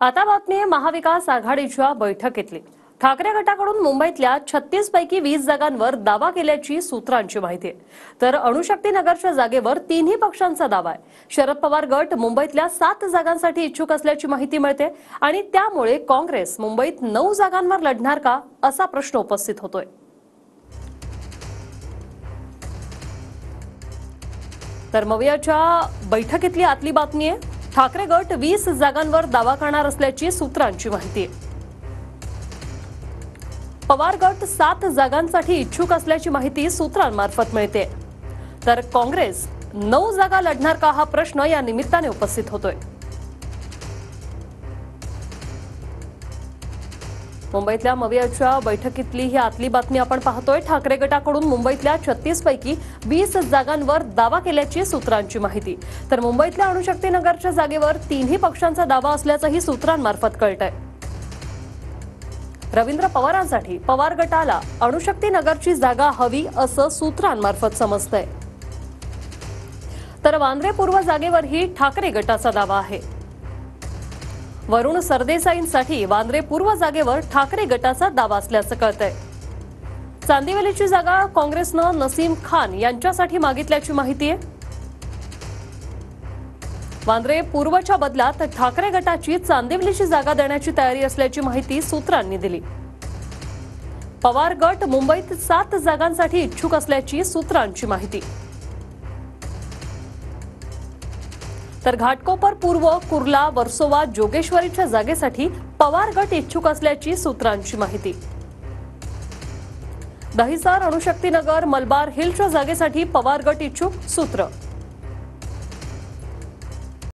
आता बातमी आहे महाविकास आघाडीच्या बैठकीतली। ठाकरे गटाकडून मुंबईतल्या 36 पैकी 20 जागांवर दावा केल्याची सूत्रांची माहिती आहे। तर अणुशक्ती नगरच्या जागेवर तिन्ही पक्षांचा दावा आहे। शरद पवार गट मुंबईतल्या 7 जागांसाठी इच्छुक असल्याची माहिती मिळते आणि त्यामुळे काँग्रेस मुंबईत 9 जागांवर लढणार का असा प्रश्न उपस्थित होतोय। तर मवियाच्या बैठकीतली आतली बातमी आहे। ठाकरे गट 20 जागांवर दावा करणार असल्याची सूत्रांची माहिती आहे। पवार गट 7 जागांसाठी इच्छुक असल्याची माहिती सूत्रांमार्फत मिळते। तर काँग्रेस 9 जागा लढणार का हा प्रश्न या निमित्ताने उपस्थित होतोय। मुंबईतल्या मवियाच्या बैठकीतली ही आतली बातमी आपण पाहतोय। ठाकरे गटाकडून मुंबईतल्या 36 पैकी 20 जागांवर दावा केल्याची सूत्रांची माहिती। तर मुंबईतल्या अणुशक्ती नगरच्या जागेवर तिन्ही पक्षांचा दावा असल्याचंही सूत्रांमार्फत कळतंय। रवींद्र पवारांसाठी पवार गटाला अणुशक्ती नगरची जागा हवी असं सूत्रांमार्फत समजतंय। तर वांद्रे पूर्व जागेवरही ठाकरे गटाचा दावा आहे। वरुण सरदेसाईंसाठी वांद्रे पूर्व जागेवर ठाकरे गटाचा दावा असल्याचं कळतंय। चांदिवलीची जागा काँग्रेसनं नसीम खान यांच्यासाठी मागितल्याची माहिती आहे। वांद्रे पूर्वच्या बदल्यात ठाकरे गटाची चांदिवलीची जागा देण्याची तयारी असल्याची माहिती सूत्रांनी दिली। पवार गट मुंबईत 7 जागांसाठी इच्छुक असल्याची सूत्रांची माहिती। तर घाटकोपर पूर्व, कुर्ला, वर्सोवा, जोगेश्वरीच्या जागेसाठी पवार गट इच्छुक असल्याची सूत्रांची माहिती। दहिसर, अणुशक्तीनगर, मलबार हिलच्या जागेसाठी पवार गट इच्छुक सूत्र।